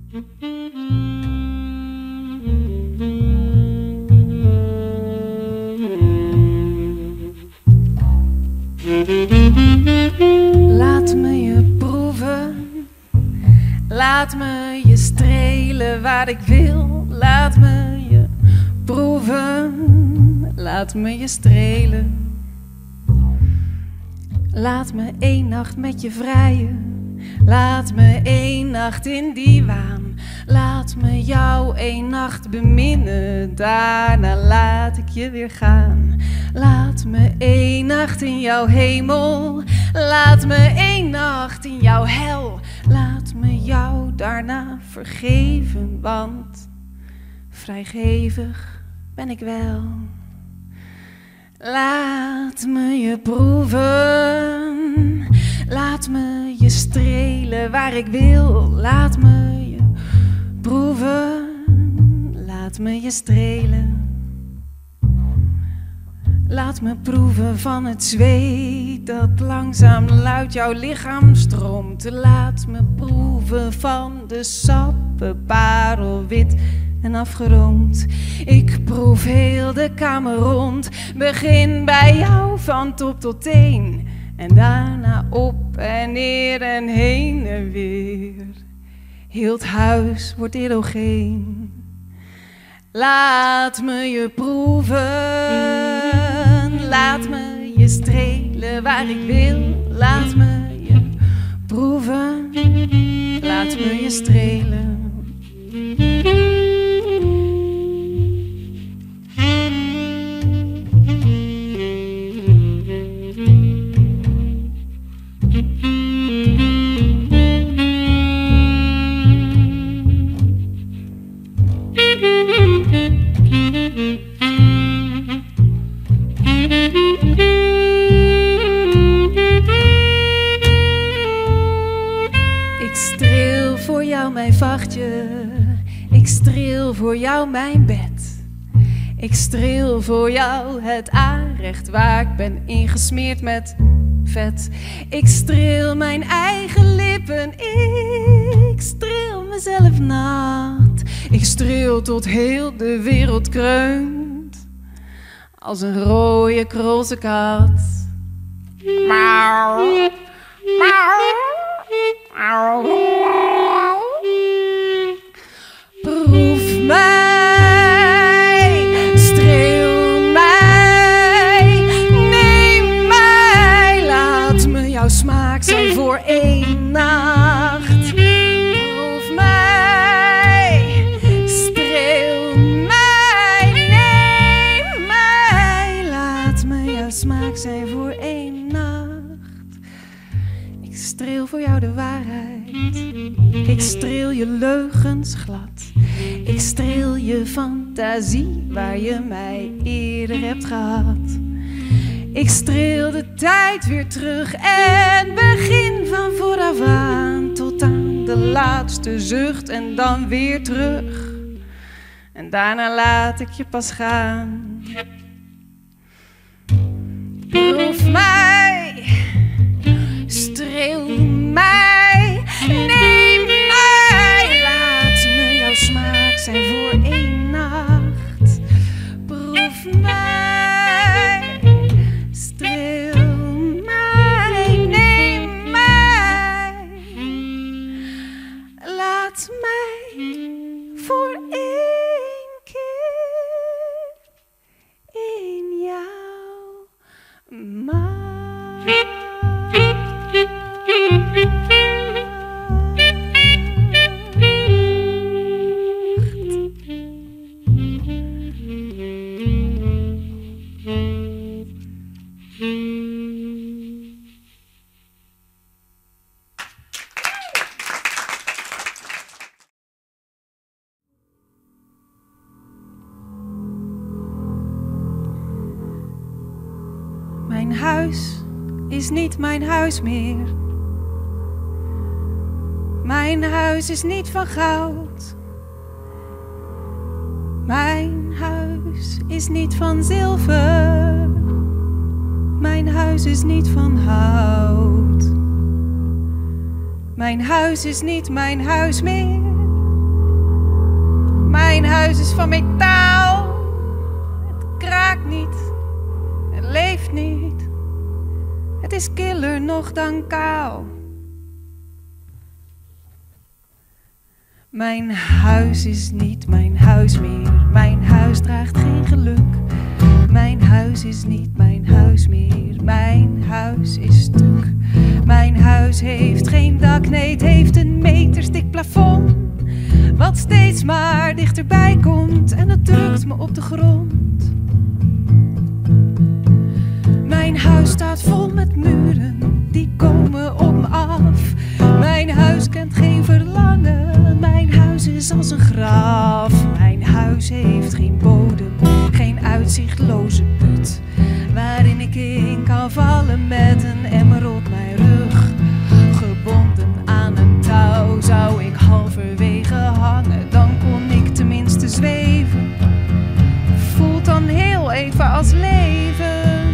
Laat me je proeven, laat me je strelen waar ik wil. Laat me je proeven, laat me je strelen. Laat me 1 nacht met je vrijen, laat me 1 nacht in die waan. Laat me jou 1 nacht beminnen, daarna laat ik je weer gaan. Laat me 1 nacht in jouw hemel, laat me 1 nacht in jouw hel. Laat me jou daarna vergeven, want vrijgevig ben ik wel. Laat me je proeven, laat me je strelen waar ik wil. Laat me je proeven, laat me je strelen. Laat me proeven van het zweet dat langzaam luid jouw lichaam stroomt. Laat me proeven van de sappen, parelwit en afgeroomd. Ik proef heel de kamer rond, begin bij jou van top tot teen. En daarna op en neer en heen en weer. Heel het huis wordt erogeen. Laat me je proeven, laat me je strelen waar ik wil. Laat me je proeven, laat me je strelen. Ik streel voor jou mijn vachtje, ik streel voor jou mijn bed. Ik streel voor jou het aanrecht waar ik ben ingesmeerd met vet. Ik streel mijn eigen lippen, ik streel mezelf nat. Ik streel tot heel de wereld kreunt, als een rode krolse kat. Mauw, mauw, mauw. Proef mij, streel mij, neem mij. Laat me jouw smaak zijn voor 1 nacht. Proef mij, streel mij, neem mij. Laat me jouw smaak zijn voor 1 nacht. Ik streel voor jou de waarheid. Ik streel je leugens glad. Ik streel je fantasie waar je mij eerder hebt gehad. Ik streel de tijd weer terug en begin van vooraf aan tot aan de laatste zucht en dan weer terug. En daarna laat ik je pas gaan. Proef mij, streel mij, neem mij. Laat me jouw smaak zijn voor 1 nacht. Proef mij, streel mij, neem mij. Laat mij voor 1 keer in jou maakt. Mijn huis is niet mijn huis meer. Mijn huis is niet van goud. Mijn huis is niet van zilver. Mijn huis is niet van hout. Mijn huis is niet mijn huis meer. Mijn huis is van metaal. Het kraakt niet, het leeft niet. Het is killer nog dan kaal. Mijn huis is niet mijn huis meer. Mijn huis draagt geen geluk. Mijn huis is niet mijn huis meer. Mijn huis is stuk. Mijn huis heeft geen dak, nee, het heeft een metersdik plafond. Wat steeds maar dichterbij komt en het drukt me op de grond. Mijn huis staat vol met muren, die komen op me af. Mijn huis kent geen verlangen, mijn huis is als een graf. Mijn huis heeft geen bodem, geen uitzichtloze put, waarin ik in kan vallen met een emmer op mijn rug. Gebonden aan een touw zou ik halverwege hangen, dan kon ik tenminste zweven. Voelt dan heel even als leven.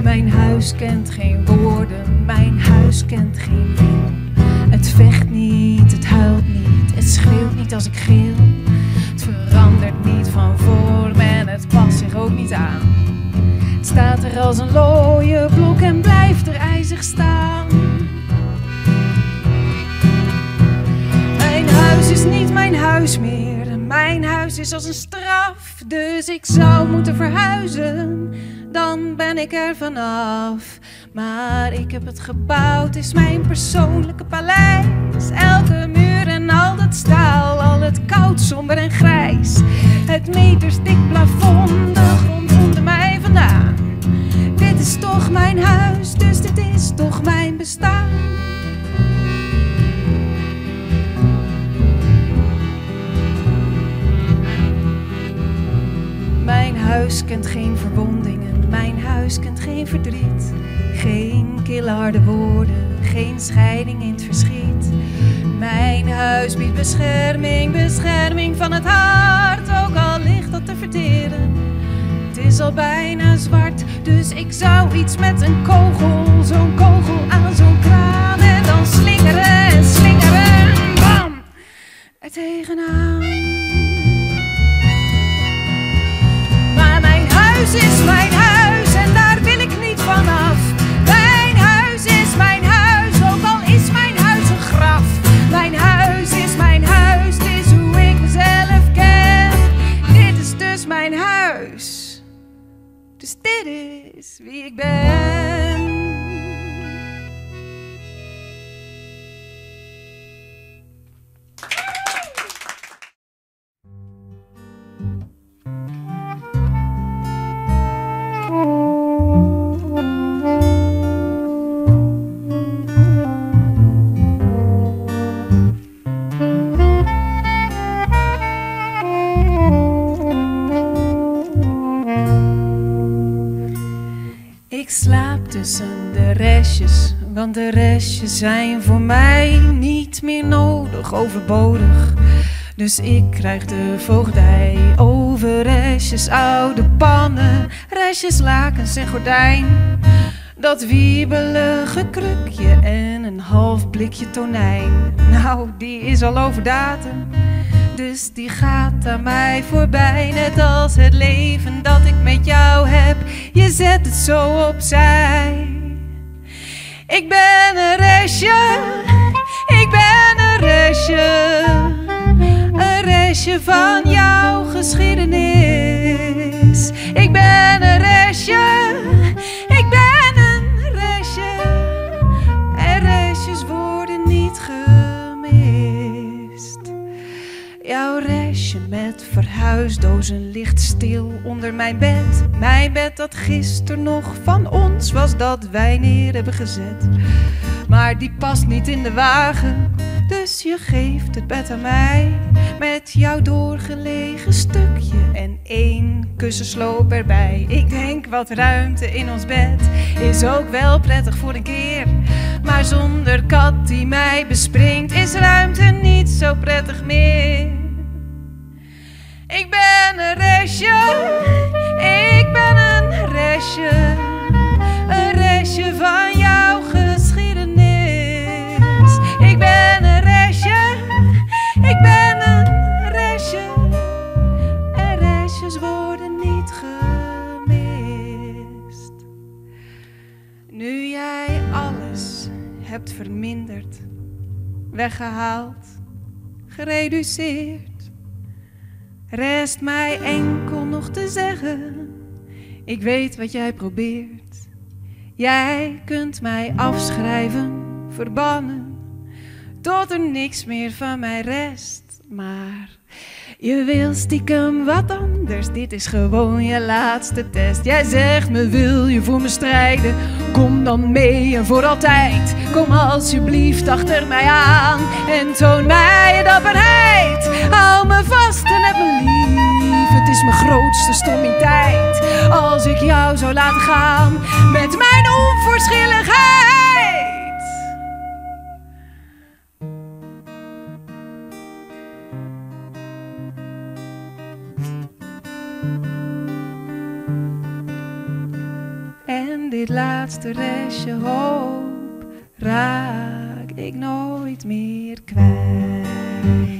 Mijn huis kent geen woorden, mijn huis kent geen wil. Het vecht niet, het huilt niet, het schreeuwt niet als ik gil. Het verandert niet van vorm en het past zich ook niet aan. Het staat er als een looie blok en blijft er ijzig staan. Mijn huis is niet mijn huis meer, mijn huis is als een straf. Dus ik zou moeten verhuizen, dan ben ik er vanaf. Maar ik heb het gebouwd, is mijn persoonlijke paleis. Elke muur en al dat staal, al het koud, somber en grijs. Het metersdik plafond, de grond onder mij vandaan. Dit is toch mijn huis, dus dit is toch mijn bestaan. Mijn huis kent geen verwondingen, mijn huis kent geen verdriet. Geen kille harde woorden, geen scheiding in het verschiet. Mijn huis biedt bescherming, bescherming van het hart. Ook al ligt dat te verteren, het is al bijna zwart. Dus ik zou iets met een kogel, zo'n kogel aan zo'n kraan. En dan slingeren en slingeren, bam, er tegenaan. Maar mijn huis is mijn huis en daar wil ik niet vanaf. Mijn huis is mijn huis, ook al is mijn huis een graf. Mijn huis is mijn huis, het is hoe ik mezelf ken. Dit is dus mijn huis, dus dit is wie ik ben. Ik slaap tussen de restjes, want de restjes zijn voor mij niet meer nodig, overbodig. Dus ik krijg de voogdij over restjes, oude pannen, restjes, lakens en gordijn. Dat wiebelige krukje en een half blikje tonijn. Nou, die is al over datum, dus die gaat aan mij voorbij. Net als het leven dat ik met jou heb, je zet het zo opzij. Ik ben een restje, ik ben een restje. Een restje van jouw geschiedenis. Ik ben een restje, ik ben een restje. En restjes worden niet gemist. Jouw restje met verhuisdozen ligt stil onder mijn bed. Mijn bed dat gisteren nog van ons was, dat wij neer hebben gezet. Maar die past niet in de wagen, dus je geeft het bed aan mij. Met jouw doorgelegen stukje en 1 kussensloop erbij. Ik denk, wat ruimte in ons bed is ook wel prettig voor een keer. Maar zonder kat die mij bespringt is ruimte niet zo prettig meer. Ik ben een restje, ik ben een restje. Een restje van jouw wordt verminderd, weggehaald, gereduceerd. Rest mij enkel nog te zeggen, ik weet wat jij probeert. Jij kunt mij afschrijven, verbannen, tot er niks meer van mij rest. Maar je wil stiekem wat anders, dit is gewoon je laatste test. Jij zegt me, wil je voor me strijden? Kom dan mee en voor altijd. Kom alsjeblieft achter mij aan en toon mij je dapperheid. Hou me vast en heb me lief, het is mijn grootste stommiteit. Als ik jou zou laten gaan met mijn onverschilligheid. En dit laatste restje hoop raak ik nooit meer kwijt.